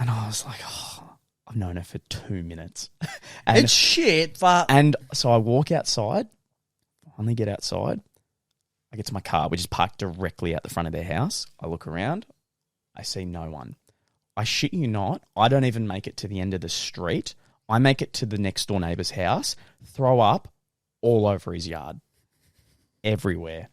And I was like, oh, I've known her for 2 minutes. And, it's shit, but... And so I walk outside, finally get outside. I get to my car, which is parked directly out the front of their house. I look around. I see no one. I shit you not, I don't even make it to the end of the street. I make it to the next door neighbour's house, throw up all over his yard. Everywhere.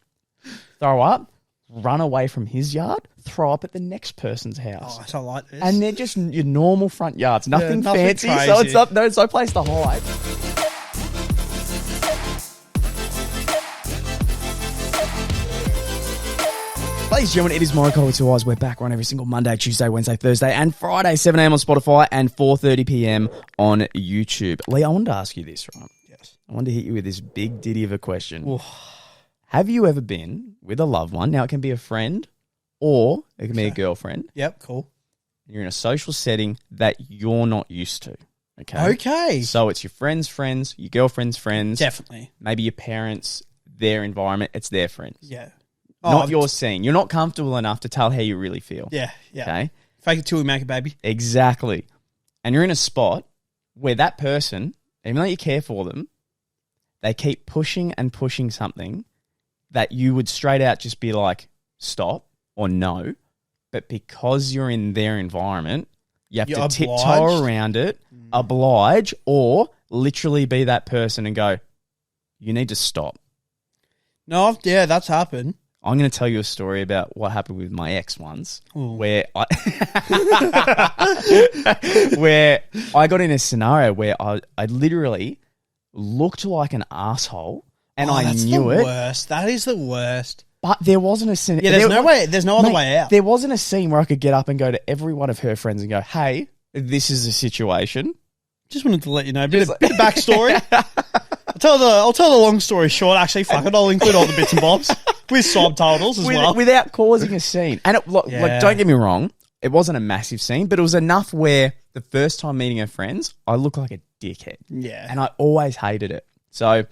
Throw up, run away from his yard, throw up at the next person's house. Oh, so I like this. And they're just your normal front yards, nothing fancy, crazy. so it's no place to hide. Ladies and gentlemen, it is Morokai with Two Eyes. We're back on every single Monday, Tuesday, Wednesday, Thursday, and Friday, 7 a.m. on Spotify and 4:30 p.m. on YouTube. Lee, I wanted to ask you this, right? Yes. I wanted to hit you with this big ditty of a question. Oof. Have you ever been with a loved one? Now, it can be a friend or it can be a girlfriend. Yep, cool. You're in a social setting that you're not used to. Okay. So it's your friends' friends, your girlfriend's friends. Definitely. Maybe your parents, their environment, it's their friends. Yeah. Not your scene. You're not comfortable enough to tell how you really feel. Yeah, yeah. Okay? Fake it till we make it, baby. Exactly. And you're in a spot where that person, even though you care for them, they keep pushing and pushing something that you would straight out just be like, stop or no. But because you're in their environment, you have to tiptoe around it, oblige, or literally be that person and go, you need to stop. No, yeah, that's happened. I'm going to tell you a story about what happened with my ex once, where I got in a scenario where I literally looked like an asshole, and I knew it. Worst. That is the worst. But there wasn't a scene. Yeah, there's no other way out. There wasn't a scene where I could get up and go to every one of her friends and go, "Hey, this is the situation." Just wanted to let you know a bit of backstory. I'll tell the long story short. Actually, fuck it. I'll include all the bits and bobs with subtitles as well, without causing a scene. And like, don't get me wrong, it wasn't a massive scene, but it was enough where the first time meeting her friends, I looked like a dickhead. Yeah, and I always hated it. So,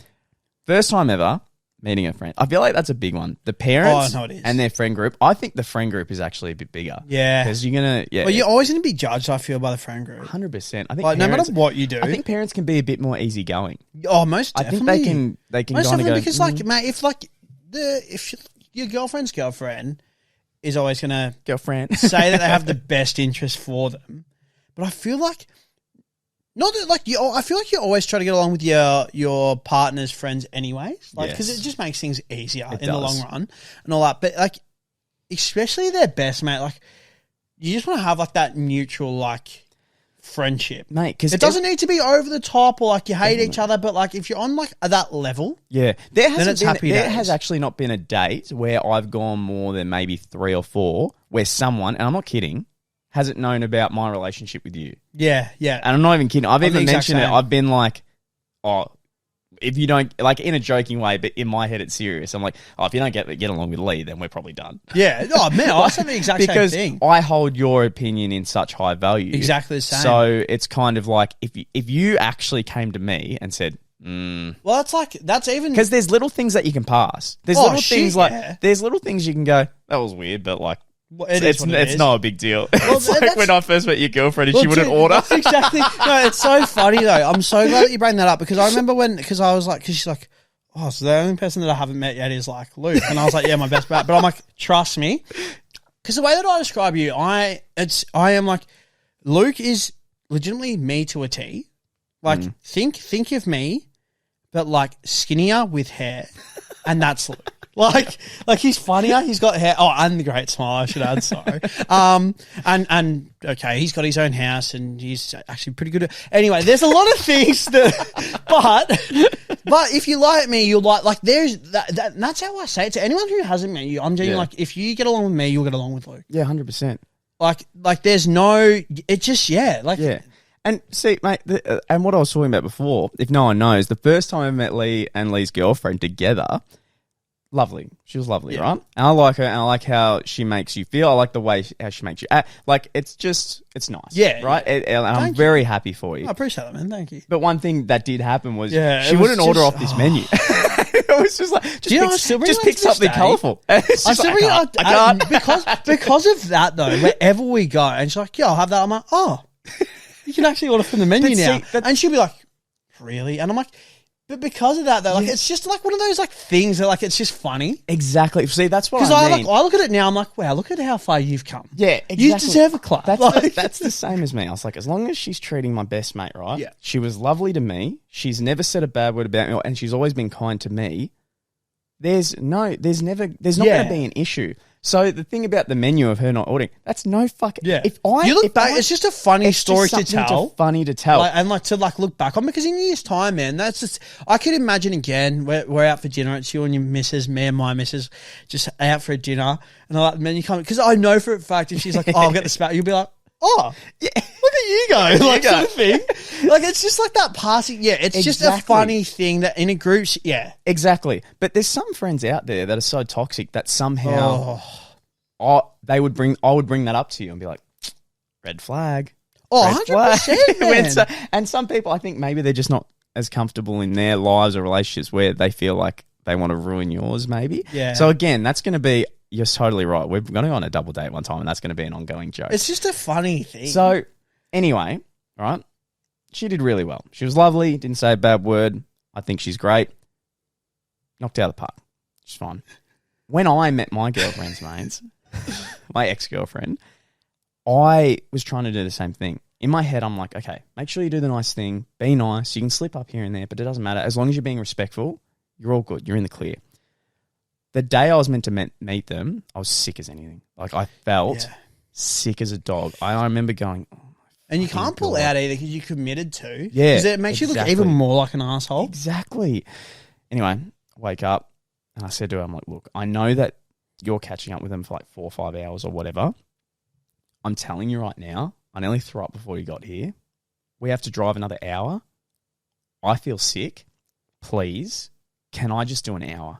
first time ever meeting a friend, I feel like that's a big one. The parents and their friend group. I think the friend group is actually a bit bigger. Yeah, because you're gonna. Yeah, well, you're always going to be judged. I feel by the friend group. 100%. I think no matter what you do, I think parents can be a bit more easygoing. Oh, most definitely. I think they can most kind of go because mate, if your girlfriend's girlfriend is always going to say that they have the best interest for them, but I feel like. Not that, I feel like you always try to get along with your partner's friends anyways, because it just makes things easier in the long run and all that. But especially their best mate, you just want to have that neutral friendship, mate. Because it doesn't need to be over the top or you hate each other, but if you're on that level, there has actually not been a date where I've gone more than maybe 3 or 4 where someone, and I'm not kidding, hasn't known about my relationship with you. Yeah, yeah. And I'm not even kidding. I've even mentioned it. I've been like, oh, if you don't, in a joking way, but in my head it's serious. I'm like, oh, if you don't get along with Lee, then we're probably done. Yeah. Oh, man, I said the exact same thing. Because I hold your opinion in such high value. Exactly the same. So it's kind of like, if you actually came to me and said, well, that's even... Because there's little things that you can pass. There's there's little things you can go, that was weird, but well, it's not a big deal. Well, it's like when I first met your girlfriend and she wouldn't order. That's exactly. No, it's so funny though. I'm so glad that you bring that up because I remember because I was because she's like, oh, so the only person that I haven't met yet is Luke, and I was like, yeah, my best bet. But I'm like, trust me, because the way that I describe you, I am Luke is legitimately me to a T. Think of me, but skinnier with hair, and that's Luke. He's funnier. He's got hair. Oh, and the great smile. I should add. Sorry. And okay, he's got his own house, and he's actually pretty good. Anyway, there's a lot of things that, but if you like me, you'll there's that. And that's how I say it to anyone who hasn't met you. I'm telling you, if you get along with me, you'll get along with Luke. Yeah, 100%. There's no. It just yeah. And see, mate, and what I was talking about before, if no one knows, the first time I met Lee and Lee's girlfriend together. lovely. She was lovely, right? And I like her, and I like how she makes you feel. I like the way how she makes you act. Like, it's nice. Yeah. Right? And I'm very happy for you. I appreciate that, man. Thank you. But one thing that did happen was was she wouldn't order just- off this menu. It was just like, just pick something colourful. I still bring it I can't. because of that though. Wherever we go, and she's like, "Yeah, I'll have that." I'm like, "Oh, you can actually order from the menu But now." see, and she'll be like, "Really?" And I'm like, "But because of that though, like it's just like one of those like things that like it's just funny." Exactly. See, that's what Because I mean. I look at it now, I'm like, "Wow, look at how far you've come." Yeah, exactly. You deserve a clap. That's the same as me. I was like, as long as she's treating my best mate right, Yeah. she was lovely to me. She's never said a bad word about me, and she's always been kind to me. There's not going to be an issue. So the thing about the menu of her not ordering, that's no fucking. Yeah. If I you look if back, I- it's just a funny it's story just to something tell. funny to tell. To look back on, because in years' time, man, that's just, I could imagine again, we're out for dinner, it's you and your missus, me and my missus, just out for a dinner, and I'm like, man, you come, because I know for a fact if she's like, oh, I'll get the spat, you'll be like, oh, yeah, look at you go, like sort of thing. Like, it's just like that passing, it's just a funny thing that in a group, Exactly. But there's some friends out there that are so toxic that somehow I would bring that up to you and be like, red flag. Oh, 100%, man. And some people, I think maybe they're just not as comfortable in their lives or relationships where they feel like they want to ruin yours, maybe. Yeah. So again, that's going to be, you're totally right. We're going to go on a double date one time and that's going to be an ongoing joke. It's just a funny thing. So anyway, right, she did really well. She was lovely, didn't say a bad word. I think she's great. Knocked out of the park. She's fine. When I met my girlfriend's mates, my ex-girlfriend, I was trying to do the same thing. In my head, I'm like, okay, make sure you do the nice thing. Be nice. You can slip up here and there, but it doesn't matter. As long as you're being respectful, you're all good. You're in the clear. The day I was meant to meet them, I was sick as anything. Like, I felt sick as a dog. I remember going, oh, and you can't pull out either because you committed to. Yeah. Because it makes you look even more like an asshole. Exactly. Anyway, wake up, and I said to her, I'm like, look, I know that you're catching up with them for like 4 or 5 hours or whatever. I'm telling you right now, I nearly threw up before you got here. We have to drive another hour. I feel sick. Please, can I just do an hour?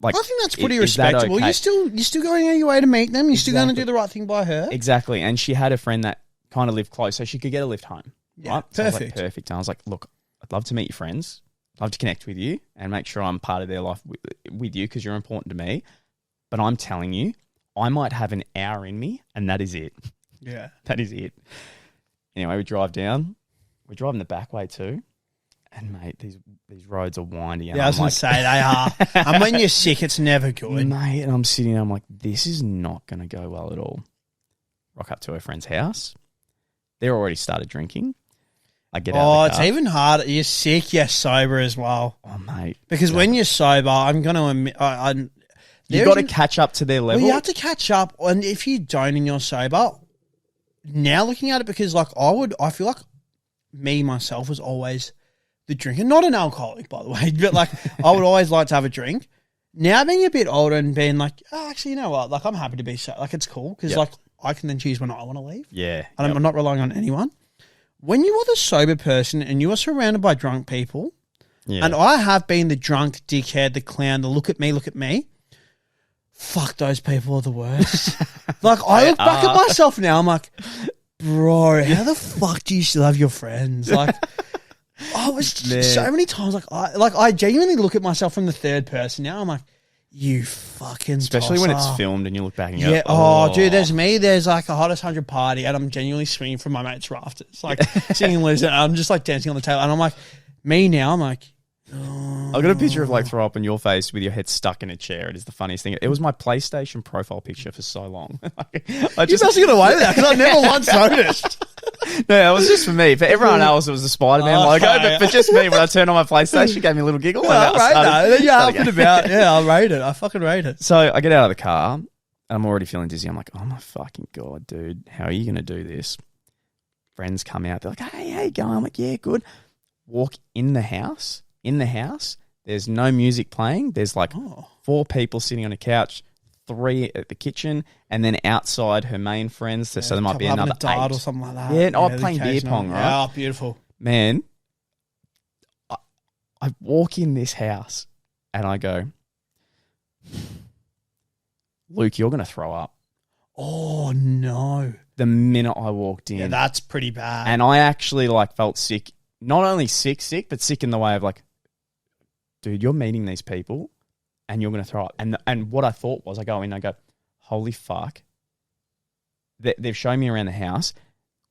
Like, I think that's pretty is that respectable. okay? You're still going out your way to meet them. You're still going to do the right thing by her. Exactly. And she had a friend that kind of lived close, so she could get a lift home. Yeah, right? So I was like, perfect. perfect. And I was like, look, I'd love to meet your friends. I'd love to connect with you and make sure I'm part of their life with you because you're important to me. But I'm telling you, I might have an hour in me, and that is it. Yeah. That is it. Anyway, we drive down. We're driving the back way too. And, mate, these roads are windy. And Yeah, I was going to say, they are. And when you're sick, it's never good. Mate, and I'm sitting there, I'm like, this is not going to go well at all. Rock up to her friend's house. They're already started drinking. I get out of the car. It's even harder. You're sick, you're sober as well. Oh, mate. Because when you're sober, I'm going to admit... You've got to catch up to their level. Well, you have to catch up. And if you don't and you're sober, now looking at it, because like I feel like me, myself, was always the drinker. Not an alcoholic, by the way, but like I would always like to have a drink. Now being a bit older and being like, oh, actually, you know what? Like I'm happy to be so. Like it's cool because like I can then choose when I want to leave. Yeah. And I'm not relying on anyone. When you are the sober person and you are surrounded by drunk people, and I have been the drunk dickhead, the clown, the look at me. Fuck, those people are the worst. Like, I look back at myself now, I'm like, bro, how the fuck do you still have your friends? Like, oh, it's so many times, I genuinely look at myself from the third person now. I'm like, you fucking Especially when it's tosser. filmed and you look back and Yeah. go, oh, Dude, there's like a hottest 100 party and I'm genuinely swinging from my mate's rafters, like singing loser. And I'm just like dancing on the table. And I'm like, me now, I'm like, I've got a picture of like throw up on your face with your head stuck in a chair. It is the funniest thing. It was my PlayStation profile picture for so long. I just must get away with that because I never once noticed. No, it was just for me. For everyone else, it was the Spider-Man logo. But for just me, when I turned on my PlayStation, it gave me a little giggle. I'll rate that. Then you're up and about. Yeah, I'll rate it. I fucking rate it. So I get out of the car and I'm already feeling dizzy. I'm like, oh my fucking God, dude. How are you going to do this? Friends come out. They're like, hey, how you going? I'm like, yeah, good. Walk in the house. There's no music playing. There's like 4 people sitting on a couch, 3 at the kitchen, and then outside her main friends. So there might be another 8 or something like that. Yeah, playing beer pong, right? Yeah, beautiful. Man, I walk in this house and I go, Luke, you're going to throw up. Oh, no. The minute I walked in. Yeah, that's pretty bad. And I actually like felt sick. Not only sick, but sick in the way of like, dude, you're meeting these people and you're going to throw up. And what I thought was, I go in and I go, holy fuck. They've shown me around the house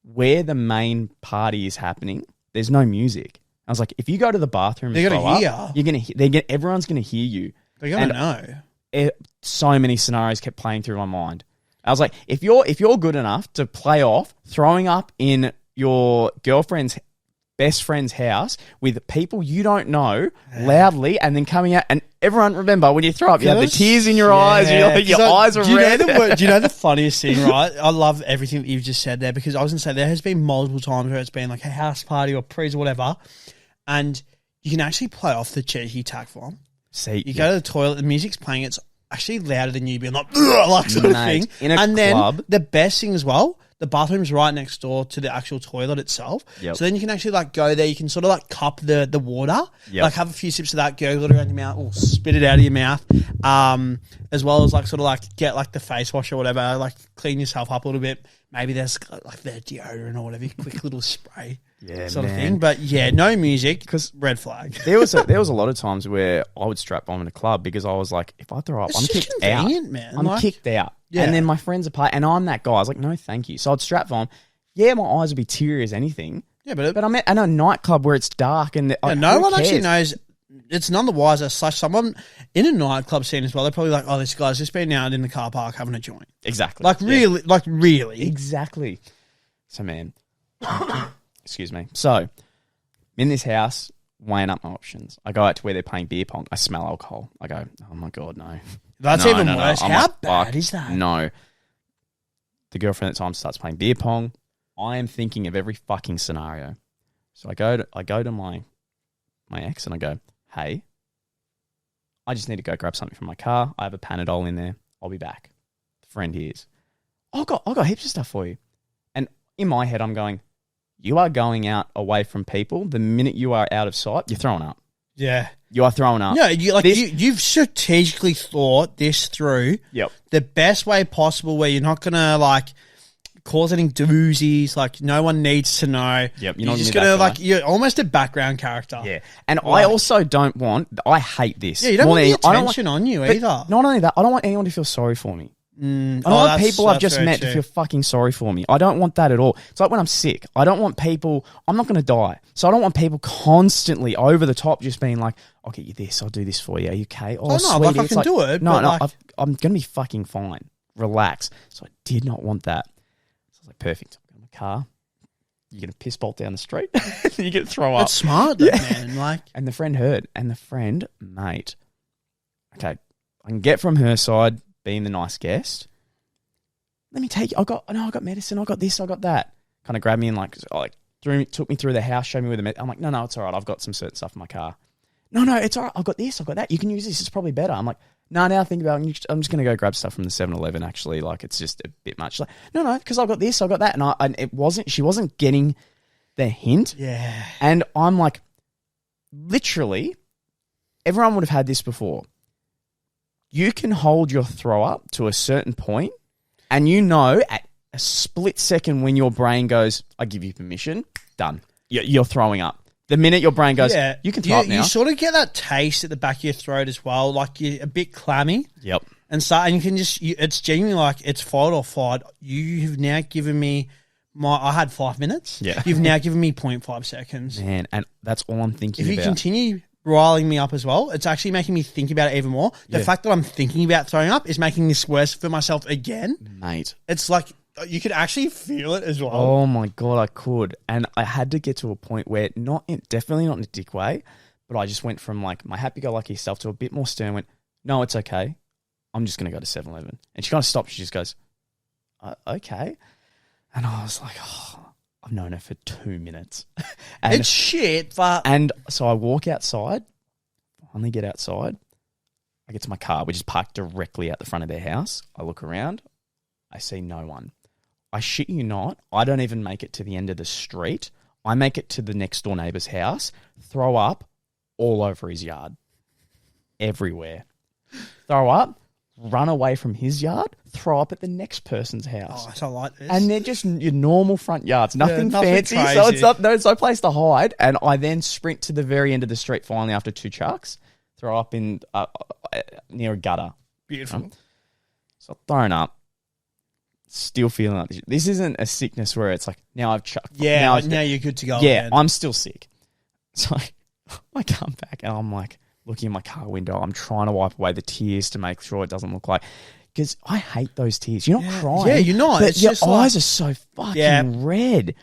where the main party is happening. There's no music. I was like, if you go to the bathroom, they're going to hear. You're going to. Everyone's going to hear you. They're going to know. So many scenarios kept playing through my mind. I was like, if you're good enough to play off throwing up in your girlfriend's best friend's house with people you don't know loudly, and then coming out, and everyone, remember, when you throw up, you have the tears in your eyes, your eyes are red. Do you know the funniest thing, right? I love everything that you've just said there, because I was going to say there has been multiple times where it's been like a house party or prees or whatever, and you can actually play off the cheeky tack form. See, you go to the toilet, the music's playing, it's actually louder than you being like sort of thing. In a club. Then the best thing as well, the bathroom's right next door to the actual toilet itself. Yep. So then you can actually like go there, you can sort of like cup the water, like have a few sips of that, gurgle it around your mouth, or spit it out of your mouth, as well as like sort of like get like the face wash or whatever, like clean yourself up a little bit. Maybe there's like the deodorant or whatever, quick little spray. Sort of thing. But yeah, no music, because red flag. There was a lot of times where I would strap bomb in a club because I was like, if I throw up, I'm kicked out. Man. I'm kicked out. Yeah. And then my friends are playing, and I'm that guy. I was like, no, thank you. So I'd strap bomb. Yeah, my eyes would be teary as anything. Yeah, but I'm at a nightclub where it's dark and no one actually knows. It's none the wiser. Someone in a nightclub scene as well, they're probably like, oh, this guy's just been out in the car park having a joint. Exactly. Really. Exactly. So, man, excuse me. So, I'm in this house, weighing up my options. I go out to where they're playing beer pong. I smell alcohol. I go, oh my God, no. That's even worse. How bad is that? No. The girlfriend at the time starts playing beer pong. I am thinking of every fucking scenario. So I go to my ex and I go, hey, I just need to go grab something from my car. I have a Panadol in there. I'll be back. The friend hears, I got heaps of stuff for you. And in my head, I'm going, you are going out away from people. The minute you are out of sight, you're throwing up. Yeah. You are throwing up. No, you've strategically thought this through. Yep. The best way possible, where you're not going to like cause any doozies, like no one needs to know. Yep. You're just going to like, you're almost a background character. Yeah. And I also don't want, I hate this. Yeah, you don't want the attention on you either. Not only that, I don't want anyone to feel sorry for me. I don't want people I've just met to feel fucking sorry for me. I don't want that at all. It's like when I'm sick. I don't want people, I'm not going to die. So I don't want people constantly over the top just being like, I'll get you this, I'll do this for you. Are you okay? Oh, no, sweetie. like I can do it. No, like, I'm going to be fucking fine. Relax. So I did not want that. So I was like, perfect. I'm in my car. You're going to piss bolt down the street. You're going to throw up. That's smart, man. Like, and the friend heard. And the friend, mate, okay, I can get from her side being the nice guest. Let me take you. I got medicine. I got this. I got that. Kind of grabbed me and took me through the house, showed me where the I'm like, no, it's all right. I've got some certain stuff in my car. No, it's all right. I've got this. I've got that. You can use this. It's probably better. I'm like, no, now I think about it. I'm just going to go grab stuff from the 7-Eleven, actually. Like, it's just a bit much. Like, no, because I've got this. I've got that. And she wasn't getting the hint. Yeah. And I'm like, literally, everyone would have had this before. You can hold your throw up to a certain point, and you know at a split second when your brain goes, I give you permission, done. You're throwing up. The minute your brain goes, you can throw up now. You sort of get that taste at the back of your throat as well, like you're a bit clammy. Yep. And you can just, it's genuinely like it's fight or flight. You have now given me I had 5 minutes. Yeah. You've now given me 0.5 seconds. Man, and that's all I'm thinking about. If you continue riling me up as well, it's actually making me think about it even more. The fact that I'm thinking about throwing up is making this worse for myself again. Mate. It's like you could actually feel it as well. Oh my God, I could. And I had to get to a point where, definitely not in a dick way, but I just went from like my happy-go-lucky self to a bit more stern, went, no, it's okay. I'm just going to go to 7-Eleven. And she kind of stopped. She just goes, okay. And I was like, I've known her for 2 minutes. And it's shit, but... And so I walk outside, finally get outside. I get to my car, which is parked directly out the front of their house. I look around. I see no one. I shit you not, I don't even make it to the end of the street. I make it to the next door neighbour's house, throw up all over his yard. Everywhere. throw up, run away from his yard, throw up at the next person's house. Oh, so I like this. And they're just your normal front yards, nothing fancy. crazy. So it's not, there's no place to hide. And I then sprint to the very end of the street finally after 2 chucks, throw up in near a gutter. Beautiful. So I've thrown up, still feeling like this isn't a sickness where it's like, now I've chucked. Yeah, now you're good to go. Yeah, again. I'm still sick. So I come back and I'm like looking in my car window. I'm trying to wipe away the tears to make sure it doesn't look like, because I hate those tears. You're not crying. Yeah, you're not. But it's your just eyes like, are so fucking red.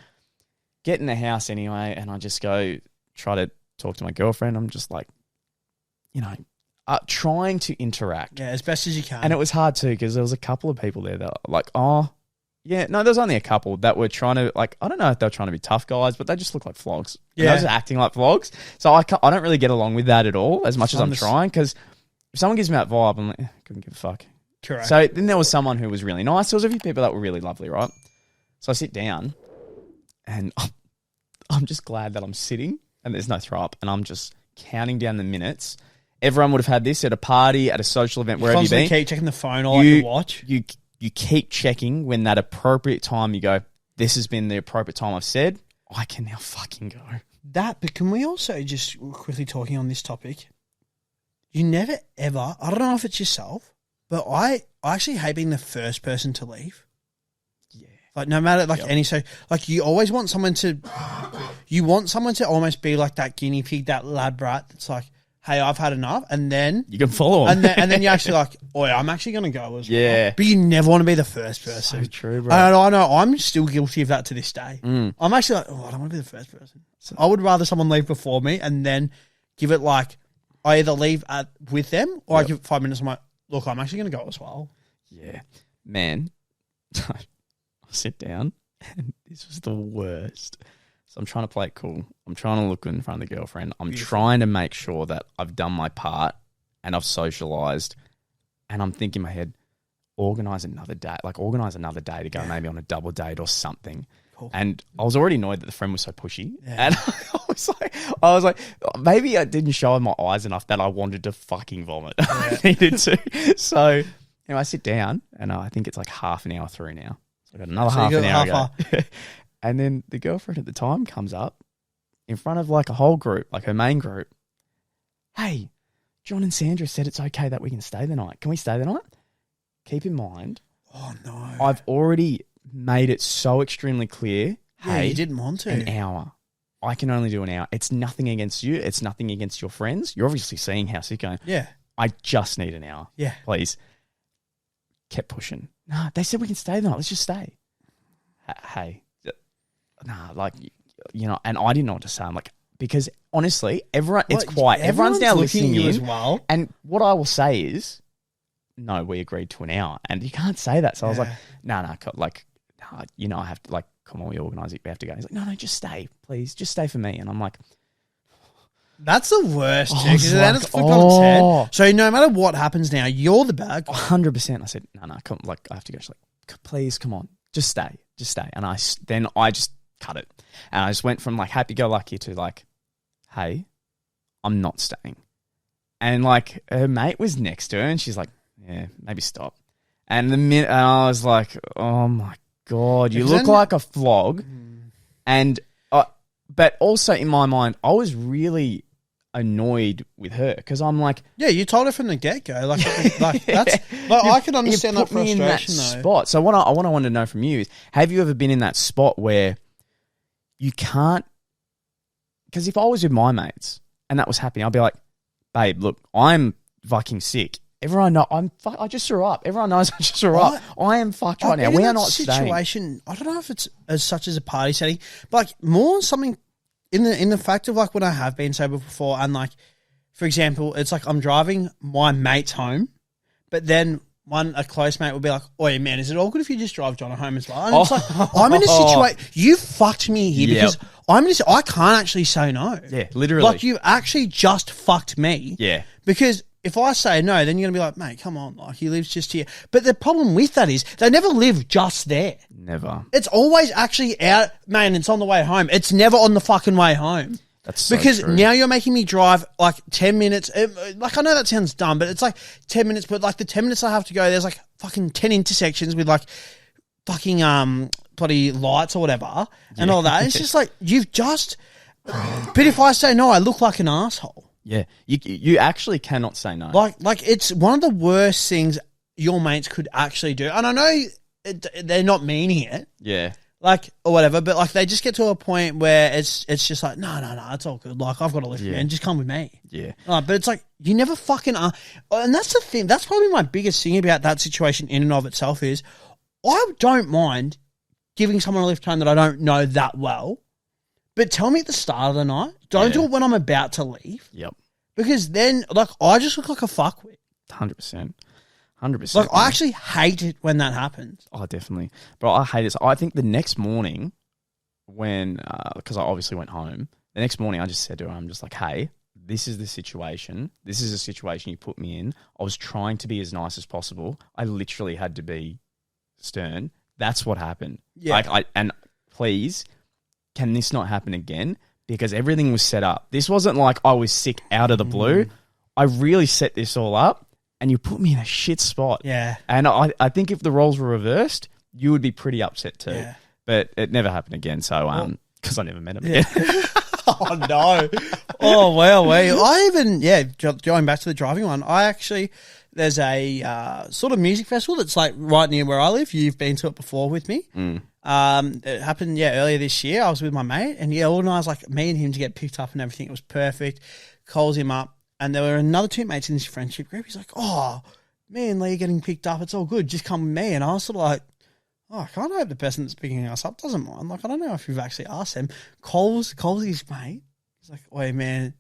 Get in the house anyway, and I just go try to talk to my girlfriend. I'm just like, trying to interact. Yeah, as best as you can. And it was hard too, because there was a couple of people there that were like, there was only a couple that were trying to, like, I don't know if they were trying to be tough guys, but they just look like flogs. Yeah. They were just acting like flogs. So I don't really get along with that at all, as much as I'm trying, because if someone gives me that vibe, I'm like, couldn't give a fuck. Correct. So then there was someone who was really nice. There was a few people that were really lovely, right? So I sit down, and I'm just glad that I'm sitting, and there's no throw up, and I'm just counting down the minutes. Everyone would have had this at a party, at a social event, wherever you've been. Keep checking the phone or like your watch. You keep checking when that appropriate time you go, this has been the appropriate time I've said, I can now fucking go. But can we also just quickly talking on this topic? You never ever, I don't know if it's yourself, but I actually hate being the first person to leave. Yeah. Like no matter any, so like you always want someone to almost be like that guinea pig, that lad brat that's like, hey, I've had enough, and then you can follow them, and then you're actually like, oh, I'm actually going to go as well. Yeah, but you never want to be the first person. So true, bro. I know. I'm still guilty of that to this day. I'm actually like, I don't want to be the first person. So I would rather someone leave before me, and then give it like I either leave with them or I give it 5 minutes. I'm like, look, I'm actually going to go as well. Yeah, man. I sit down, and this was the worst. So I'm trying to play it cool. I'm trying to look good in front of the girlfriend. I'm trying to make sure that I've done my part and I've socialised. And I'm thinking in my head, organise another day to go maybe on a double date or something. Cool. And I was already annoyed that the friend was so pushy. Yeah. And I was like, maybe I didn't show in my eyes enough that I wanted to fucking vomit. Yeah. I needed to. So I sit down, and I think it's like half an hour through now. So I got another half an hour to go. And then the girlfriend at the time comes up in front of like a whole group, like her main group. Hey, John and Sandra said it's okay that we can stay the night. Can we stay the night? Keep in mind, I've already made it so extremely clear. Hey, you didn't want to. An hour. I can only do an hour. It's nothing against you. It's nothing against your friends. You're obviously seeing how sick I am. Yeah. I just need an hour. Yeah. Please. Kept pushing. Nah, they said we can stay the night. Let's just stay. Hey. Nah, like, and I didn't know what to say. I'm like, because honestly, it's quiet. Everyone's now listening to you as well. And what I will say is, no, we agreed to an hour, and you can't say that. So I was like, I have to, like, come on, we organise it. We have to go. He's like, no, just stay, please, just stay for me. And I'm like, that's the worst, because then it's flipped on its head. So no matter what happens now, you're the bad guy. 100%. I said, no, come, like, I have to go. She's like, please, come on, just stay. And I just cut it. And I just went from like happy-go-lucky to like, hey, I'm not staying. And like her mate was next to her, and she's like, yeah, maybe stop. And I was like, oh my God, you look like a flog. And but also in my mind, I was really annoyed with her, because I'm like, yeah, you told her from the get-go, like that's like, I can understand that frustration in that spot. So what I want to know from you is, have you ever been in that spot where you can't? Because if I was with my mates and that was happening, I'd be like, babe, look, I'm fucking sick. Everyone know I just threw up. Everyone knows I just threw up. I am fucked right now. We are not situation. I don't know if it's as such as a party setting, but like more something in the fact of like when I have been sober before, and like, for example, it's like I'm driving my mates home, but then a close mate will be like, "Oi, man, is it all good if you just drive John home as well?" And it's like, I'm in a situation. You fucked me here because I can't actually say no. Yeah, literally. Like you actually just fucked me. Yeah, because if I say no, then you're gonna be like, mate, come on, like he lives just here. But the problem with that is they never live just there. Never. It's always actually out, man. It's on the way home. It's never on the fucking way home. That's so because true. now you're making me drive like 10 minutes. Like, I know that sounds dumb, but it's like 10 minutes. But like the 10 minutes I have to go, there's like fucking 10 intersections with like fucking bloody lights or whatever and all that. It's just like, you've just. But if I say no, I look like an asshole. Yeah, you actually cannot say no. Like it's one of the worst things your mates could actually do. And I know they're not meaning it. Yeah. Like, or whatever, but like they just get to a point where it's just like, no, it's all good. Like, I've got to lift man, just come with me. Yeah. But it's like, you never fucking are. And that's the thing. That's probably my biggest thing about that situation in and of itself is I don't mind giving someone a lift home that I don't know that well, but tell me at the start of the night. Don't do it when I'm about to leave. Yep. Because then, like, I just look like a fuckwit. 100%. 100%. Like, I actually hate it when that happens. Oh, definitely. But I hate it. So I think the next morning when, because I obviously went home, the next morning I just said to her, I'm just like, hey, this is the situation. This is the situation you put me in. I was trying to be as nice as possible. I literally had to be stern. That's what happened. Yeah. And please, can this not happen again? Because everything was set up. This wasn't like I was sick out of the blue. I really set this all up. And you put me in a shit spot. Yeah. And I think if the roles were reversed, you would be pretty upset too. Yeah. But it never happened again. So, because I never met him again. Oh, no. Oh, well, I even, going back to the driving one, there's a sort of music festival that's like right near where I live. You've been to it before with me. It happened, earlier this year. I was with my mate and organised like me and him to get picked up and everything. It was perfect. Calls him up. And there were another two mates in his friendship group. He's like, oh, me and Lee getting picked up. It's all good. Just come with me. And I was sort of like, oh, I can't hope the person that's picking us up doesn't mind. Like, I don't know if you've actually asked them. Calls his mate. He's like, wait, man,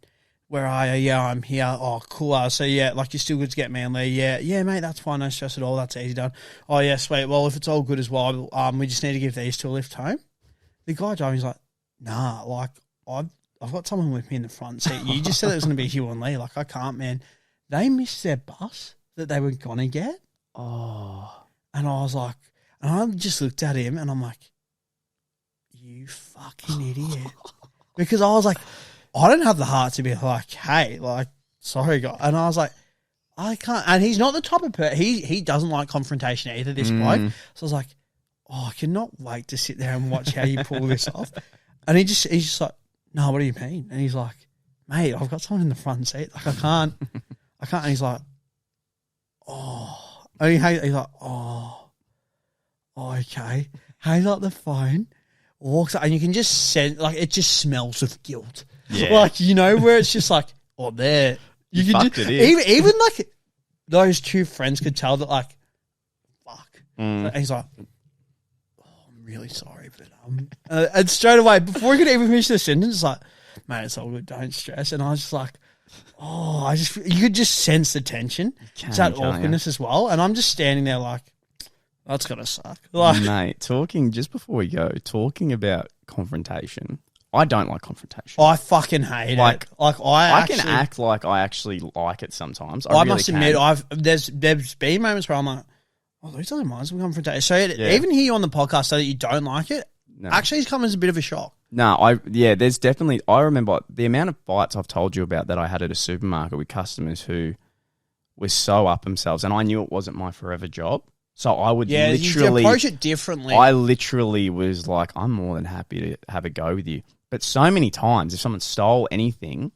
where are you? Yeah, I'm here. Oh, cool. So, like, you're still good to get me and Lee. Yeah, mate, that's fine. No stress at all. That's easy done. Oh, yeah, sweet. Well, if it's all good as well, we just need to give these two a lift home. The guy driving, he's like, nah, like, I've got someone with me in the front seat. You just said it was going to be Hugh and Lee. Like, I can't, man. They missed their bus that they were going to get. Oh. And I was like, and I just looked at him and I'm like, you fucking idiot. Because I was like, I don't have the heart to be like, hey, like, sorry, guy. And I was like, I can't. And he's not the type of person, he doesn't like confrontation either, this bloke. So I was like, oh, I cannot wait to sit there and watch how you pull this off. And he's just like, no, what do you mean? And he's like, mate, I've got someone in the front seat. Like, I can't. And he's like, oh. And he's like, oh, okay. Hangs up the phone, walks up, and you can just sense, like, it just smells of guilt. Yeah. Like, where it's just like, oh, there. You can fucked just, it in. even like, those two friends could tell that, like, fuck. And he's like, I'm really sorry, but and straight away, before he could even finish the sentence, it's like, mate, it's all good, don't stress. And I was just like, you could just sense the tension. It's that awkwardness as well. And I'm just standing there like, that's gonna suck. Like, mate, just before we go, talking about confrontation. I don't like confrontation. I fucking hate it. Like I can act like I actually like it sometimes. I really must admit, there's been moments where I'm like, oh, these don't mind some confrontation. So even here on the podcast, so that you don't like it, actually it's come as a bit of a shock. No, there's definitely, I remember the amount of fights I've told you about that I had at a supermarket with customers who were so up themselves, and I knew it wasn't my forever job. So I would literally you approach it differently. I literally was like, I'm more than happy to have a go with you. But so many times, if someone stole anything,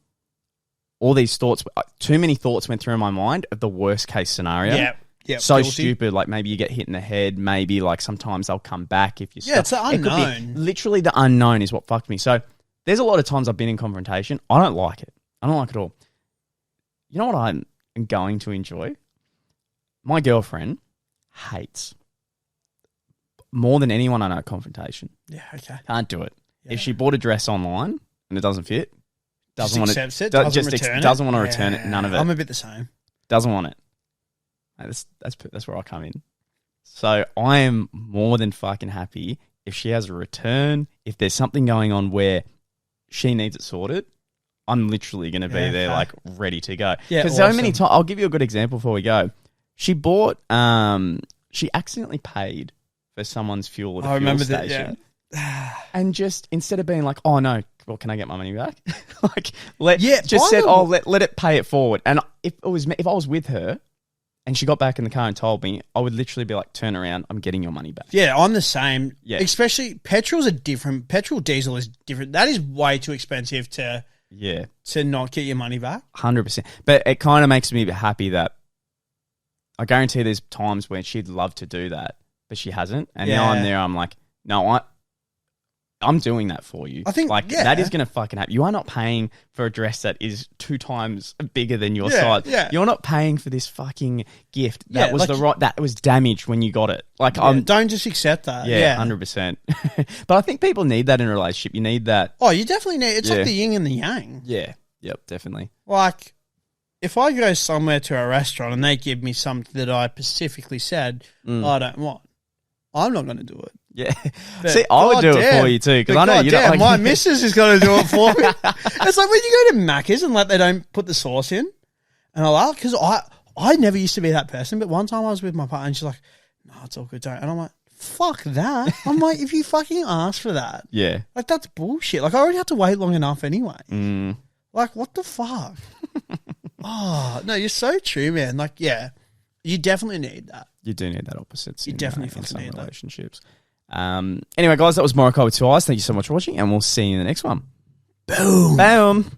all these thoughts, too many thoughts went through my mind of the worst case scenario. Yeah. So guilty. stupid. Like maybe you get hit in the head. Maybe like sometimes they'll come back if you. Yeah, it's the unknown. Literally, the unknown is what fucked me. So there's a lot of times I've been in confrontation. I don't like it. I don't like it at all. You know what I'm going to enjoy? My girlfriend hates more than anyone I know confrontation. Yeah, okay. Can't do it. Yeah. If she bought a dress online and it doesn't fit, doesn't want to doesn't want to return it. None of it. I'm a bit the same. Doesn't want it. That's where I come in. So I am more than fucking happy if she has a return. If there's something going on where she needs it sorted, I'm literally going to be there, like ready to go. Yeah, because so many times. I'll give you a good example before we go. She bought. She accidentally paid for someone's fuel at a fuel station. Yeah. And just instead of being like, oh no, well, can I get my money back? Like, let it pay it forward. And if I was with her and she got back in the car and told me, I would literally be like, turn around, I'm getting your money back. Yeah, I'm the same. Yeah. Especially petrol's a different. Petrol diesel is different. That is way too expensive to not get your money back. 100%. But it kind of makes me happy that I guarantee there's times when she'd love to do that, but she hasn't. And now I'm there, I'm like, no, I'm doing that for you. I think that is going to fucking happen. You are not paying for a dress that is 2 times bigger than your size. Yeah. You're not paying for this fucking gift that was that was damaged when you got it. Like don't just accept that. Yeah, 100%. But I think people need that in a relationship. You need that. Oh, you definitely need. It's like the yin and the yang. Yeah. Yep. Definitely. Like, if I go somewhere to a restaurant and they give me something that I specifically said I don't want, I'm not going to do it. Yeah. See, I would do it for you too, because I know you don't like my missus is going to do it for me. It's like when you go to Macca's and like they don't put the sauce in, and I laugh because I never used to be that person, but one time I was with my partner and she's like, "No, it's all good, don't." And I'm like, "Fuck that!" I'm like, if you fucking ask for that, like that's bullshit. Like I already have to wait long enough anyway. Like what the fuck? Oh no, you're so true, man. Like you definitely need that. You do need that opposites. You definitely in some need relationships. Anyway, guys, that was Morokai with 2 eyes. Thank you so much for watching, and we'll see you in the next one. Boom. Boom.